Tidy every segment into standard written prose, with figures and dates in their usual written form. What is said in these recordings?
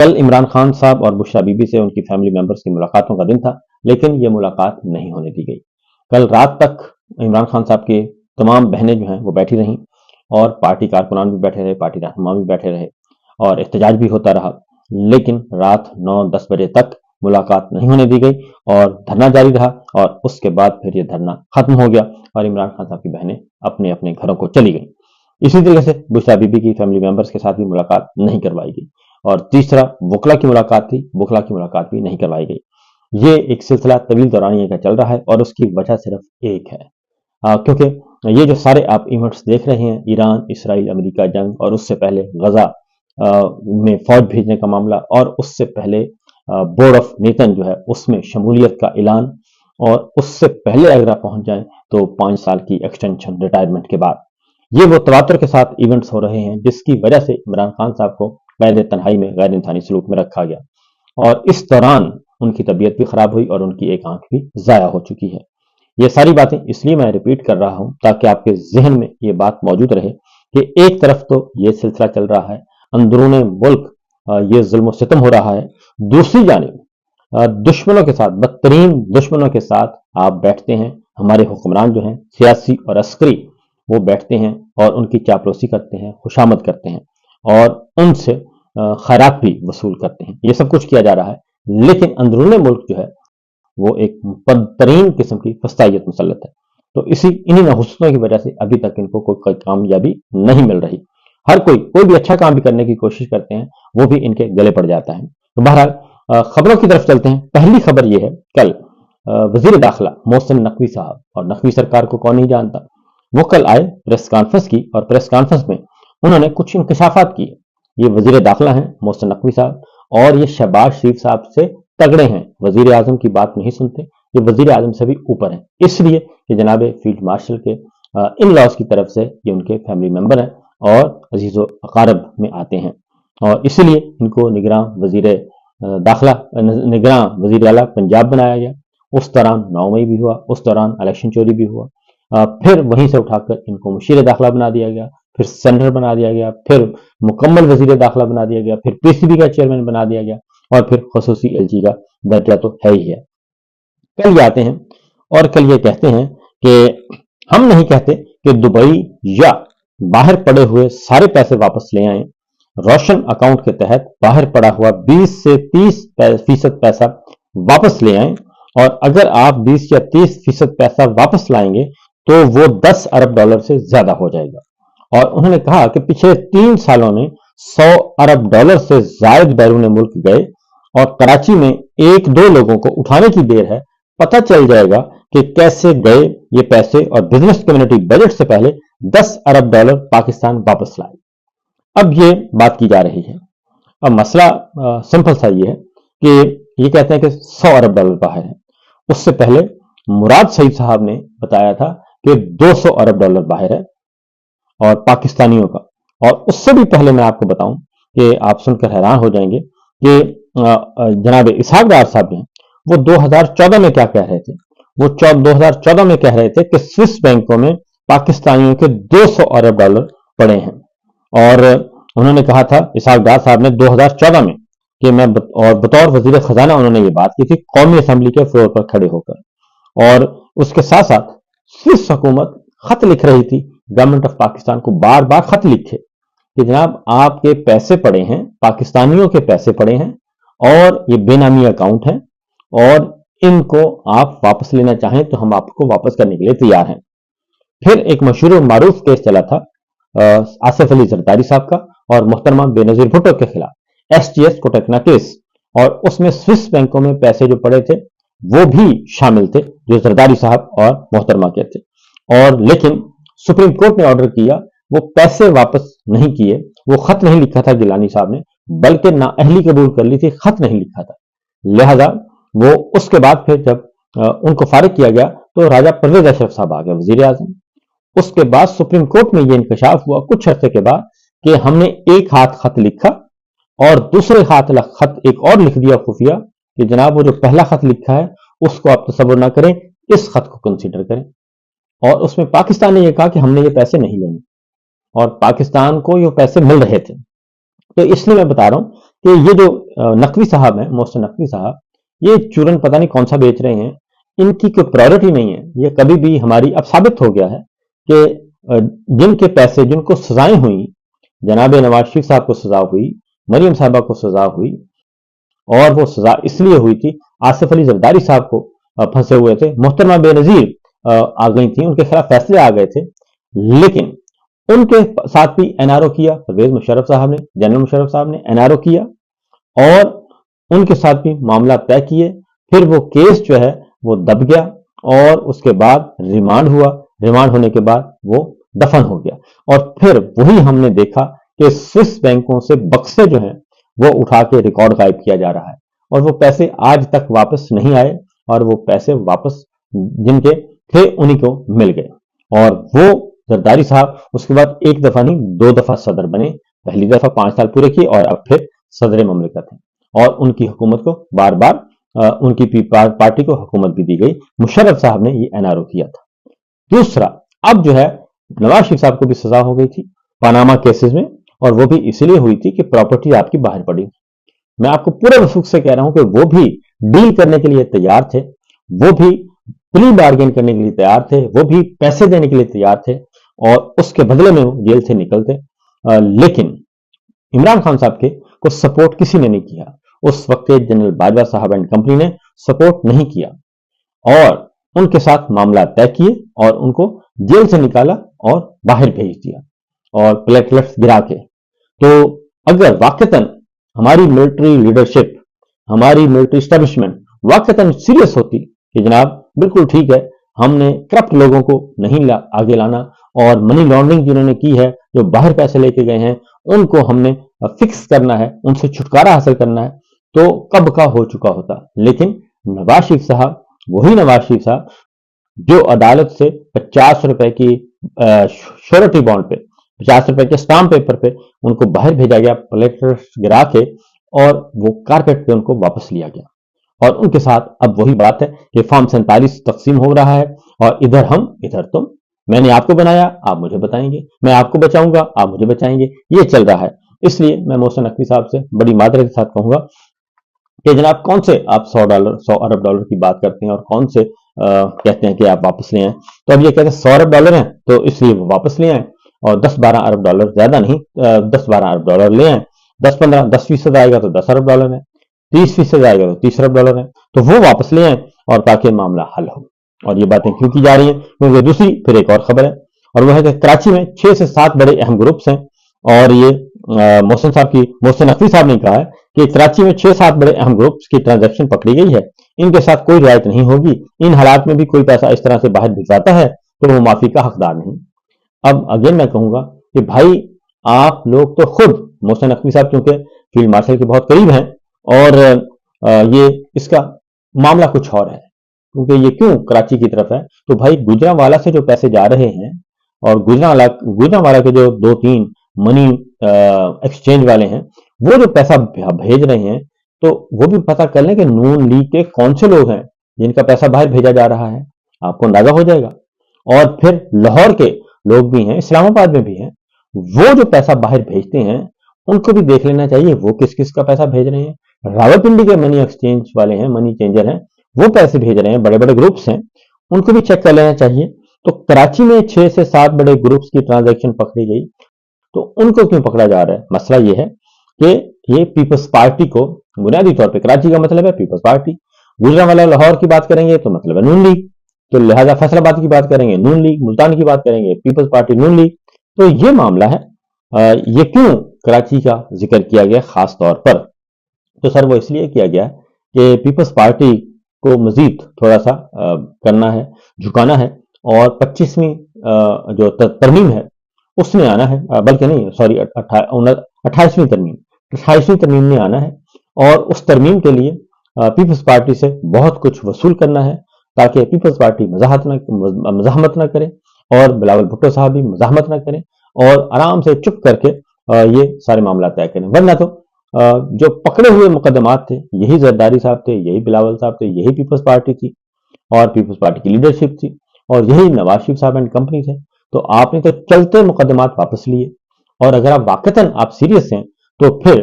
कल इमरान खान साहब और बुशरा बीबी से उनकी फैमिली मेंबर्स की मुलाकातों का दिन था, लेकिन ये मुलाकात नहीं होने दी गई। कल रात तक इमरान खान साहब की तमाम बहनें जो हैं वो बैठी रहीं और पार्टी कारकुनान भी बैठे रहे, पार्टी रहनुमा भी बैठे रहे और एहतजाज भी होता रहा। लेकिन रात 9-10 बजे तक मुलाकात नहीं होने दी गई और धरना जारी रहा और उसके बाद फिर ये धरना खत्म हो गया और इमरान खान साहब की बहनें अपने अपने घरों को चली गईं। इसी तरीके से बुशरा बीबी की फैमिली मेंबर्स के साथ भी मुलाकात नहीं करवाई गई और तीसरा वकला की मुलाकात थी, वकला की मुलाकात भी नहीं करवाई गई। ये एक सिलसिला तवील दौरानिए का चल रहा है और उसकी वजह सिर्फ एक है, क्योंकि ये जो सारे आप इवेंट्स देख रहे हैं, ईरान इसराइल अमेरिका जंग और उससे पहले गजा में फौज भेजने का मामला और उससे पहले बोर्ड ऑफ नेतन जो है उसमें शमूलियत का ऐलान और उससे पहले अगर आप पहुंच जाएं तो 5 साल की एक्सटेंशन रिटायरमेंट के बाद, ये वो तवातर के साथ इवेंट्स हो रहे हैं जिसकी वजह से इमरान खान साहब को कैद तन्हाई में गैर इंसानी सलूक में रखा गया और इस दौरान उनकी तबीयत भी खराब हुई और उनकी एक आंख भी जाया हो चुकी है। ये सारी बातें इसलिए मैं रिपीट कर रहा हूं ताकि आपके जहन में ये बात मौजूद रहे कि एक तरफ तो ये सिलसिला चल रहा है, अंदरूने मुल्क ये जुल्म सितम हो रहा है, दूसरी जानिब दुश्मनों के साथ, बदतरीन दुश्मनों के साथ आप बैठते हैं। हमारे हुक्मरान जो हैं सियासी और अस्करी, वो बैठते हैं और उनकी चापलूसी करते हैं, खुशामद करते हैं और उनसे खैरात भी वसूल करते हैं। ये सब कुछ किया जा रहा है, लेकिन अंदरूनी मुल्क जो है वो एक बदतरीन किस्म की फस्तायत मुसल्लत है। तो इन्हीं नहुसतों की वजह से अभी तक इनको कोई कामयाबी नहीं मिल रही। हर कोई भी अच्छा काम भी करने की कोशिश करते हैं, वो भी इनके गले पड़ जाता है। तो बहरहाल खबरों की तरफ चलते हैं। पहली खबर यह है, कल वजीर दाखिला मोहसिन नकवी साहब, और नकवी सरकार को कौन नहीं जानता, वो कल आए, प्रेस कॉन्फ्रेंस की और प्रेस कॉन्फ्रेंस में उन्होंने कुछ इंकशाफात किए। ये वजीर दाखिला हैं मोहसिन नकवी साहब और ये शहबाज शरीफ साहब से तगड़े हैं, वजीर आजम की बात नहीं सुनते, ये वजीर आजम से भी ऊपर हैं, इसलिए कि जनाब फील्ड मार्शल के इन लॉज की तरफ से ये उनके फैमिली मेंबर हैं और अजीज़ो अकारब में आते हैं और इसलिए इनको निगरान वजीर दाखिला, निगरान वजीर आला पंजाब बनाया गया। उस दौरान 9 मई भी हुआ, उस दौरान इलेक्शन चोरी भी हुआ, फिर वहीं से उठाकर इनको मुशीर दाखिला बना दिया गया, फिर सेनेटर बना दिया गया, फिर मुकम्मल वजीर दाखिला बना दिया गया, फिर पीसीबी का चेयरमैन बना दिया गया और फिर खसूसी एलजी का दर्जा तो है ही है। कल ये आते हैं और कल ये कहते हैं कि हम नहीं कहते कि दुबई या बाहर पड़े हुए सारे पैसे वापस ले आए, रोशन अकाउंट के तहत बाहर पड़ा हुआ 20 से 30% पैसा वापस ले आए और अगर आप 20 या 30% पैसा वापस लाएंगे तो वो 10 अरब डॉलर से ज्यादा हो जाएगा। और उन्होंने कहा कि पिछले 3 सालों में 100 अरब डॉलर से ज्यादा बैरून मुल्क गए और कराची में 1-2 लोगों को उठाने की देर है, पता चल जाएगा कि कैसे गए ये पैसे और बिजनेस कम्युनिटी बजट से पहले 10 अरब डॉलर पाकिस्तान वापस लाए। अब ये बात की जा रही है। अब मसला सिंपल सा ये है कि ये कहते हैं कि 100 अरब डॉलर बाहर है, उससे पहले मुराद सईद साहब ने बताया था कि 200 अरब डॉलर बाहर है और पाकिस्तानियों का। और उससे भी पहले मैं आपको बताऊं कि आप सुनकर हैरान हो जाएंगे कि जनाब इसहाक डार साहब हैं, वो 2014 में क्या कह रहे थे। वो 2014 में कह रहे थे कि स्विस बैंकों में पाकिस्तानियों के 200 अरब डॉलर पड़े हैं और उन्होंने कहा था इसहाक डार साहब ने 2014 में कि मैं और बतौर वजीर खजाना उन्होंने ये बात की थी कौमी असम्बली के फ्लोर पर खड़े होकर। और उसके साथ साथ स्विस हुकूमत खत लिख रही थी गवर्नमेंट ऑफ पाकिस्तान को, बार बार खत लिखे कि जनाब आपके पैसे पड़े हैं, पाकिस्तानियों के पैसे पड़े हैं और ये बेनामी अकाउंट है और इनको आप वापस लेना चाहें तो हम आपको वापस करने के लिए तैयार हैं। फिर एक मशहूर मारूफ केस चला था आसिफ अली जरदारी साहब का और मोहतरमा बेनजीर भुट्टो के खिलाफ एसटीएस कोटकना केस, और उसमें स्विस बैंकों में पैसे जो पड़े थे वो भी शामिल थे जो जरदारी साहब और मोहतरमा के थे। और लेकिन सुप्रीम कोर्ट ने ऑर्डर किया, वो पैसे वापस नहीं किए, वो खत नहीं लिखा था गिलानी साहब ने, बल्कि नाअहली कबूल कर ली थी, खत नहीं लिखा था। लिहाजा वो उसके बाद फिर जब उनको फारिग किया गया तो राजा परवेज अशरफ साहब आ गए वजीर आजम। उसके बाद सुप्रीम कोर्ट में यह इंकशाफ हुआ कुछ अरसे के बाद कि हमने एक हाथ खत लिखा और दूसरे हाथ खत एक और लिख दिया खुफिया कि जनाब वो जो पहला खत लिखा है उसको आप तसव्वुर ना करें, इस खत को कंसीडर करें। और उसमें पाकिस्तान ने यह कहा कि हमने ये पैसे नहीं लेने और पाकिस्तान को ये पैसे मिल रहे थे। तो इसलिए मैं बता रहा हूं کہ یہ جو नकवी साहब हैं, मोहसिन नकवी साहब, ये चूरन पता नहीं कौन सा बेच रहे हैं, इनकी कोई प्रायोरिटी नहीं है। ये कभी भी हमारी, अब साबित हो गया है कि जिनके पैसे, जिनको सजाएं हुई, जनाब नवाज शरीफ साहब को सजा हुई, मरियम साहबा को सजा हुई, और वो सजा इसलिए हुई थी, आसिफ अली जरदारी साहब को फंसे हुए थे, मोहतरमा बेनजीर आ गई थी, उनके खिलाफ फैसले आ गए थे, लेकिन उनके साथ भी एनआरओ किया परवेज मुशर्रफ साहब ने, जनरल मुशर्रफ साहब ने एनआरओ किया और उनके साथ भी मामला तय किए। फिर वो केस जो है वो दब गया और उसके बाद रिमांड हुआ। रिमांड होने के बाद वो दफन हो गया और फिर वही हमने देखा कि स्विस बैंकों से बक्से जो हैं वो उठा के रिकॉर्ड गायब किया जा रहा है और वो पैसे आज तक वापस नहीं आए और वो पैसे वापस जिनके थे उन्हीं को मिल गए। और वो जरदारी साहब उसके बाद एक दफा नहीं 2 दफा सदर बने। पहली दफा 5 साल पूरे किए और अब फिर सदर ममलिकत हैं और उनकी हुकूमत को बार बार उनकी पार्टी को हुकूमत भी दी गई। मुशर्रफ साहब ने ये एनआरओ किया था। दूसरा, अब जो है नवाज शरीफ साहब को भी सजा हो गई थी पनामा केसेस में और वो भी इसलिए हुई थी कि प्रॉपर्टी आपकी बाहर पड़ी। मैं आपको पूरे वसूख से कह रहा हूं कि वो भी डील करने के लिए तैयार थे, वो भी प्ली बार्गेन करने के लिए तैयार थे, वो भी पैसे देने के लिए तैयार थे और उसके बदले में वो जेल से निकलते। लेकिन इमरान खान साहब के को सपोर्ट किसी ने नहीं किया। उस वक्त जनरल बाजवा साहब एंड कंपनी ने सपोर्ट नहीं किया और उनके साथ मामला तय किए और उनको जेल से निकाला और बाहर भेज दिया और प्लेटलेट्स गिरा के। तो अगर वाकईतन हमारी मिलिट्री लीडरशिप, हमारी मिलिट्री स्टैब्लिशमेंट वाकईतन सीरियस होती कि जनाब बिल्कुल ठीक है, हमने करप्ट लोगों को नहीं आगे लाना और मनी लॉन्ड्रिंग जिन्होंने की है, जो बाहर पैसे लेके गए हैं, उनको हमने फिक्स करना है, उनसे छुटकारा हासिल करना है, तो कब का हो चुका होता। लेकिन नवाज शरीफ साहब, वही नवाज शरीफ साहब जो अदालत से 50 रुपए की श्योरिटी बॉन्ड पे, 50 रुपए के स्टाम्प पेपर पे उनको बाहर भेजा गया प्लेटलेट्स गिरा के और वो कारपेट पे उनको वापस लिया गया। और उनके साथ अब वही बात है कि फॉर्म 47 तकसीम हो रहा है और इधर हम इधर तुम, मैंने आपको बनाया आप मुझे बताएंगे, मैं आपको बचाऊंगा आप मुझे बचाएंगे, ये चल रहा है। इसलिए मैं मोहसिन नकवी साहब से बड़ी मादरत के साथ कहूंगा कि जनाब कौन से आप 100 अरब डॉलर की बात करते हैं और कौन से कहते हैं कि आप वापस ले आए। तो अब ये कहते हैं 100 अरब डॉलर हैं तो इसलिए वो वापस ले आए और 10-12 अरब डॉलर, ज्यादा नहीं, 10-12 अरब डॉलर ले आए। 10% आएगा तो 10 अरब डॉलर है, 30% आएगा तो 30 अरब डॉलर है, तो वो वापस ले आए और ताकि मामला हल हो। और ये बातें क्यों की जा रही हैं, क्योंकि दूसरी फिर एक और खबर है और वह है कि कराची में 6 से 7 बड़े अहम ग्रुप्स हैं और ये मोहसिन नकवी साहब ने कहा है कि कराची में 6-7 बड़े अहम ग्रुप्स की ट्रांजैक्शन पकड़ी गई है, इनके साथ कोई रियायत नहीं होगी। इन हालात में भी कोई पैसा इस तरह से बाहर भिजवाता है तो वो माफी का हकदार नहीं। अब अगेन मैं कहूंगा कि भाई आप लोग तो खुद, मोहसिन नकवी साहब क्योंकि फील्ड मार्शल के बहुत करीब हैं और ये इसका मामला कुछ और है, क्योंकि ये क्यों कराची की तरफ है, तो भाई गुजरांवाला से जो पैसे जा रहे हैं और गुजरांवाला के जो 2-3 मनी एक्सचेंज वाले हैं, वो जो पैसा भेज रहे हैं तो वो भी पता कर लें कि नून लीग के कौन से लोग हैं जिनका पैसा बाहर भेजा जा रहा है, आपको अंदाजा हो जाएगा। और फिर लाहौर के लोग भी हैं, इस्लामाबाद में भी हैं, वो जो पैसा बाहर भेजते हैं उनको भी देख लेना चाहिए वो किस किस का पैसा भेज रहे हैं। रावलपिंडी के मनी एक्सचेंज वाले हैं, मनी चेंजर हैं, वो पैसे भेज रहे हैं, बड़े बड़े ग्रुप्स हैं, उनको भी चेक कर लेना चाहिए। तो कराची में 6 से 7 बड़े ग्रुप्स की ट्रांजैक्शन पकड़ी गई, तो उनको क्यों पकड़ा जा रहा है? मसला ये है कि ये पीपल्स पार्टी को बुनियादी तौर पे, कराची का मतलब है पीपल्स पार्टी, गुजरांवाला लाहौर की बात करेंगे तो मतलब है नून लीग, तो लिहाजा फैसलाबाद की बात करेंगे नून लीग, मुल्तान की बात करेंगे पीपल्स पार्टी नून लीग। तो ये मामला है। ये क्यों कराची का जिक्र किया गया खास तौर पर? तो सर वो इसलिए किया गया कि पीपल्स पार्टी को मजीद थोड़ा सा करना है, झुकाना है और 25वीं जो तरमीम है उसमें आना है, बल्कि नहीं सॉरी 28वीं तरमीम में आना है और उस तरमीम के लिए पीपल्स पार्टी से बहुत कुछ वसूल करना है ताकि पीपल्स पार्टी मज़ाहमत ना करे और बिलावल भुट्टो साहब भी मज़ाहमत ना करें और आराम से चुप करके ये सारे मामला तय करें। वरना तो जो पकड़े हुए मुकदमात थे यही जरदारी साहब थे, यही बिलावल साहब थे, यही पीपल्स पार्टी थी और पीपल्स पार्टी की लीडरशिप थी और यही नवाज शरीफ साहब एंड कंपनी थे। तो आपने तो चलते मुकदमात वापस लिए और अगर आप वाकईतन आप सीरियस हैं तो फिर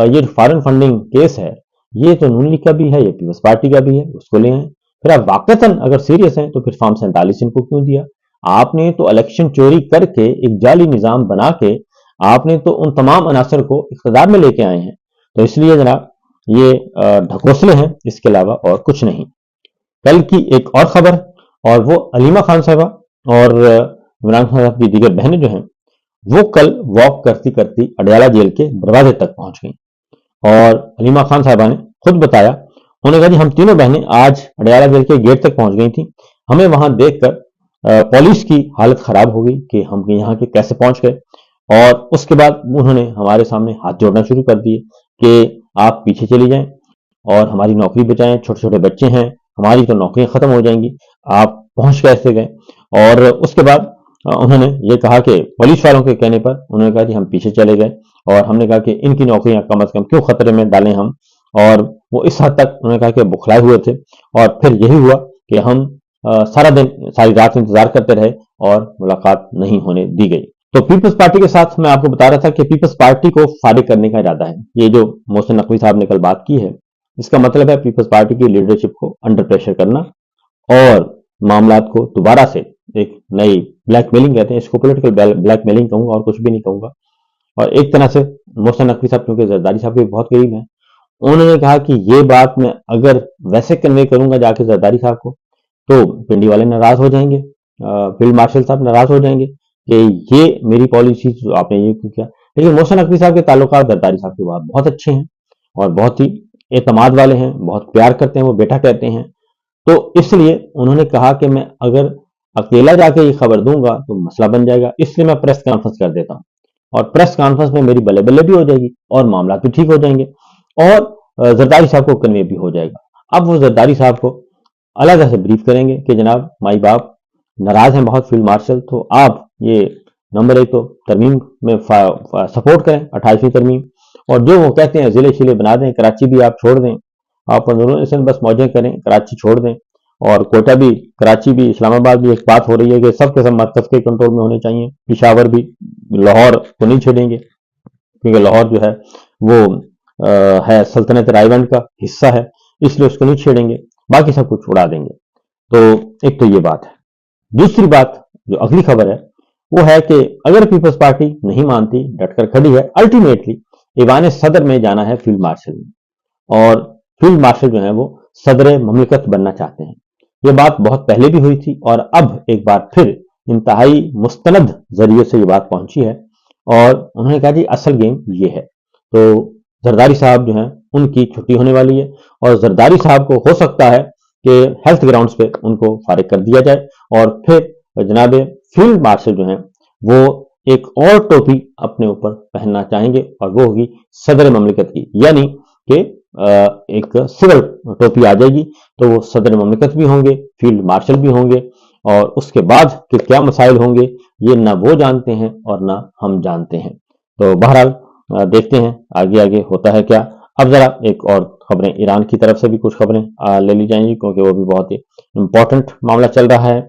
یہ فارن فنڈنگ کیس ہے یہ تو نون لیگ کا بھی ہے، یہ پیپلز پارٹی کا بھی ہے، اس کو لے آئیں۔ پھر آپ واقعتاً اگر سیریس ہیں تو پھر فارم 47 ان کو کیوں دیا؟ آپ نے تو الیکشن چوری کر کے ایک جعلی نظام بنا کے آپ نے تو ان تمام عناصر کو اقتدار میں لے کے آئے ہیں، تو اس لیے جناب یہ ڈھکوسلے ہیں، اس کے علاوہ اور کچھ نہیں۔ کل کی ایک اور خبر، اور وہ علیمہ خان صاحبہ اور عمران خان صاحب کی دیگر بہنیں جو ہیں وہ کل واک کرتی کرتی اڈیالہ جیل کے دروازے تک پہنچ گئیں، اور علیمہ خان صاحبہ نے خود بتایا، انہوں نے کہا جی ہم تینوں بہنیں آج اڈیالہ جیل کے گیٹ تک پہنچ گئی تھیں، ہمیں وہاں دیکھ کر پولیس کی حالت خراب ہو گئی کہ ہم یہاں کے کیسے پہنچ گئے، اور اس کے بعد انہوں نے ہمارے سامنے ہاتھ جوڑنا شروع کر دیے کہ آپ پیچھے چلی جائیں اور ہماری نوکری بچائیں، چھوٹے چھوٹے بچے ہیں، ہماری تو نوکریاں ختم ہو جائیں گی، آپ پہنچ کیسے گئے؟ اور اس کے بعد انہوں نے یہ کہا کہ پولیس والوں کے کہنے پر انہوں نے کہا کہ ہم پیچھے چلے گئے، اور ہم نے کہا کہ ان کی نوکریاں کم از کم کیوں خطرے میں ڈالیں ہم، اور وہ اس حد تک انہوں نے کہا کہ بخلائے ہوئے تھے، اور پھر یہی ہوا کہ ہم سارا دن ساری رات انتظار کرتے رہے اور ملاقات نہیں ہونے دی گئی۔ تو پیپلز پارٹی کے ساتھ میں آپ کو بتا رہا تھا کہ پیپلز پارٹی کو فارغ کرنے کا ارادہ ہے، یہ جو محسن نقوی صاحب نے کل بات کی ہے اس کا مطلب ہے پیپلز پارٹی کی لیڈرشپ کو انڈر پریشر کرنا اور معاملات کو دوبارہ سے ایک نئی بلیک میلنگ کہتے ہیں اس کو، پولیٹیکل بلیک میلنگ کہوں گا اور کچھ بھی نہیں کہوں گا۔ اور ایک طرح سے محسن نقوی صاحب کیونکہ زرداری صاحب کے بہت قریب ہیں، انہوں نے کہا کہ یہ بات میں اگر ویسے کنوے کروں گا جا کے زرداری صاحب کو تو پنڈی والے ناراض ہو جائیں گے، فیلڈ مارشل صاحب ناراض ہو جائیں گے کہ یہ میری پالیسی جو آپ نے یہ کیوں کیا۔ لیکن محسن نقوی صاحب کے تعلقات زرداری صاحب کے بعد بہت اچھے ہیں اور بہت ہی اعتماد والے ہیں، بہت پیار کرتے ہیں، وہ بیٹا کہتے ہیں، تو اس لیے انہوں نے کہا کہ میں اگر اکیلا جا کے یہ خبر دوں گا تو مسئلہ بن جائے گا، اس لیے میں پریس کانفرنس کر دیتا ہوں، اور پریس کانفرنس میں میری بلے بلے بھی ہو جائے گی اور معاملات بھی ٹھیک ہو جائیں گے اور زرداری صاحب کو کنوے بھی ہو جائے گا۔ اب وہ زرداری صاحب کو علیحدہ سے بریف کریں گے کہ جناب مائی باپ ناراض ہیں بہت فیلڈ مارشل، تو آپ یہ نمبر 1 تو ترمیم میں سپورٹ کریں 28ویں ترمیم، اور جو وہ کہتے ہیں ضلع شلے بنا دیں، کراچی بھی آپ چھوڑ دیں، آپ اندرون بس موجیں کریں، کراچی چھوڑ دیں، اور کوئٹہ بھی، کراچی بھی، اسلام آباد بھی۔ ایک بات ہو رہی ہے کہ سب کے سب مرکز کے کنٹرول میں ہونے چاہیے، پشاور بھی، لاہور کو نہیں چھیڑیں گے کیونکہ لاہور جو ہے وہ ہے سلطنت رائے گنج کا حصہ ہے، اس لیے اس کو نہیں چھیڑیں گے، باقی سب کچھ اڑا دیں گے۔ تو ایک تو یہ بات ہے۔ دوسری بات جو اگلی خبر ہے وہ ہے کہ اگر پیپلز پارٹی نہیں مانتی، ڈٹ کر کھڑی ہے، الٹیمیٹلی ایوان صدر میں جانا ہے فیلڈ مارشل میں، اور فیلڈ مارشل جو ہے وہ صدر مملکت بننا چاہتے ہیں۔ یہ بات بہت پہلے بھی ہوئی تھی اور اب ایک بار پھر انتہائی مستند ذریعے سے یہ بات پہنچی ہے، اور انہوں نے کہا جی اصل گیم یہ ہے۔ تو زرداری صاحب جو ہیں ان کی چھٹی ہونے والی ہے، اور زرداری صاحب کو ہو سکتا ہے کہ ہیلتھ گراؤنڈز پہ ان کو فارغ کر دیا جائے، اور پھر جناب فیلڈ مارشل جو ہیں وہ ایک اور ٹوپی اپنے اوپر پہننا چاہیں گے، اور وہ ہوگی صدر مملکت کی، یعنی کہ ایک سول ٹوپی آ جائے گی، تو وہ صدر مملکت بھی ہوں گے، فیلڈ مارشل بھی ہوں گے، اور اس کے بعد کہ کیا مسائل ہوں گے یہ نہ وہ جانتے ہیں اور نہ ہم جانتے ہیں۔ تو بہرحال دیکھتے ہیں آگے آگے ہوتا ہے کیا۔ اب ذرا ایک اور خبریں، ایران کی طرف سے بھی کچھ خبریں لے لی جائیں گی کیونکہ وہ بھی بہت ہی امپورٹنٹ معاملہ چل رہا ہے۔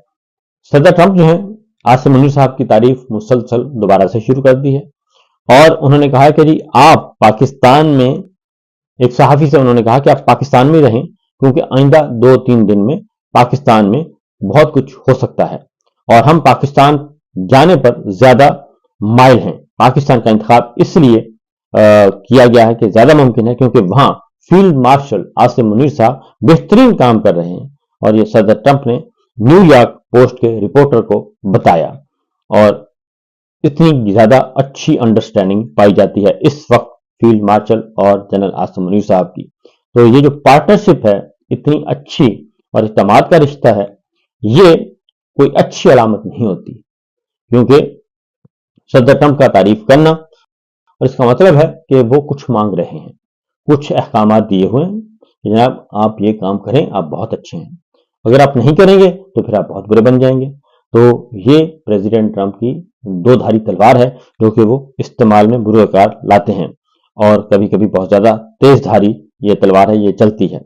صدر ٹرمپ جو ہیں عاصم منیر صاحب کی تعریف مسلسل دوبارہ سے شروع کر دی ہے، اور انہوں نے کہا کہ جی آپ پاکستان میں، ایک صحافی سے انہوں نے کہا کہ آپ پاکستان میں رہیں کیونکہ آئندہ 2-3 دن میں پاکستان میں بہت کچھ ہو سکتا ہے، اور ہم پاکستان جانے پر زیادہ مائل ہیں۔ پاکستان کا انتخاب اس لیے کیا گیا ہے کہ زیادہ ممکن ہے کیونکہ وہاں فیلڈ مارشل عاصم منیر صاحب بہترین کام کر رہے ہیں، اور یہ صدر ٹرمپ نے نیو یارک پوسٹ کے رپورٹر کو بتایا، اور اتنی زیادہ اچھی انڈرسٹینڈنگ پائی جاتی ہے اس وقت فیلڈ مارشل اور جنرل عاصم منیر صاحب کی۔ تو یہ جو پارٹنرشپ ہے اتنی اچھی اور اعتماد کا رشتہ ہے، یہ کوئی اچھی علامت نہیں ہوتی، کیونکہ صدر ٹرمپ کا تعریف کرنا اور اس کا مطلب ہے کہ وہ کچھ مانگ رہے ہیں، کچھ احکامات دیے ہوئے ہیں کہ جناب آپ یہ کام کریں، آپ بہت اچھے ہیں، اگر آپ نہیں کریں گے تو پھر آپ بہت برے بن جائیں گے۔ تو یہ پریزیڈنٹ ٹرمپ کی دو دھاری تلوار ہے جو کہ وہ استعمال میں بروئے کار لاتے ہیں، اور کبھی کبھی بہت زیادہ تیز دھاری یہ تلوار ہے، یہ چلتی ہے۔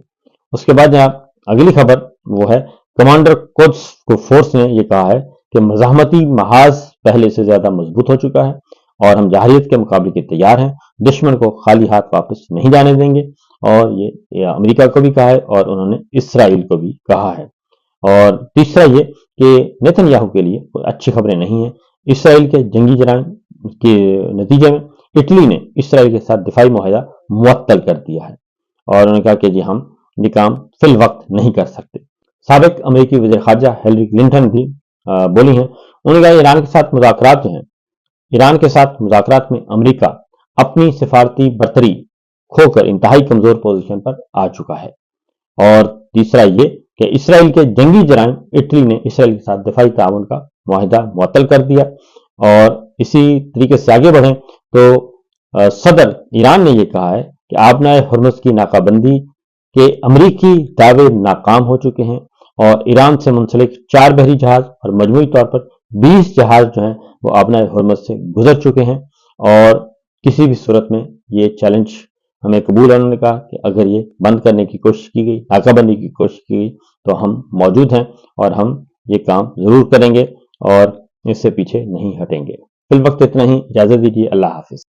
اس کے بعد جناب اگلی خبر وہ ہے کمانڈر قدس کو فورس نے یہ کہا ہے کہ مزاحمتی محاذ پہلے سے زیادہ مضبوط ہو چکا ہے اور ہم جارحیت کے مقابلے کے تیار ہیں، दुश्मन को खाली हाथ वापस नहीं जाने देंगे, और ये अमेरिका को भी कहा है और उन्होंने इसराइल को भी कहा है। और तीसरा ये कि नेतन्याहू के लिए कोई अच्छी खबरें नहीं है। इसराइल के जंगी जराइम के नतीजे में इटली ने इसराइल के साथ दिफाई मुआहदा मुअत्तल कर दिया है, और उन्होंने कहा कि जी हम ये काम फिल वक्त नहीं कर सकते। साबिक अमेरिकी वज़ीर ख़ारजा हिलरी क्लिंटन भी बोली हैं। उन्होंने कहा ईरान के साथ मुज़ाकरात जो हैं, ईरान के साथ मुज़ाकरात में अमेरिका अपनी सिफारती बर्तरी खोकर इंतहाई कमजोर पोजीशन पर आ चुका है। और तीसरा ये कि इसराइल के जंगी जराइम, इटली ने इसराइल के साथ दिफाई ताउन का मुआहदा मुअत्तल कर दिया। और इसी तरीके से आगे बढ़ें तो सदर ईरान ने यह कहा है कि आबनाए हुर्मुज़ की नाकाबंदी के अमरीकी दावे नाकाम हो चुके हैं, और ईरान से मुंसलिक 4 बहरी जहाज और मजमूई तौर पर 20 जहाज जो हैं वो आबनाए हुर्मुज़ से गुजर चुके हैं, और किसी भी सूरत में ये चैलेंज हमें कबूल है। उन्होंने कहा कि अगर ये बंद करने की कोशिश की गई, नाकाबंदी की कोशिश की गई, तो हम मौजूद हैं और हम ये काम जरूर करेंगे और इससे पीछे नहीं हटेंगे। फिल वक्त इतना ही, इजाजत दीजिए, अल्लाह हाफिज।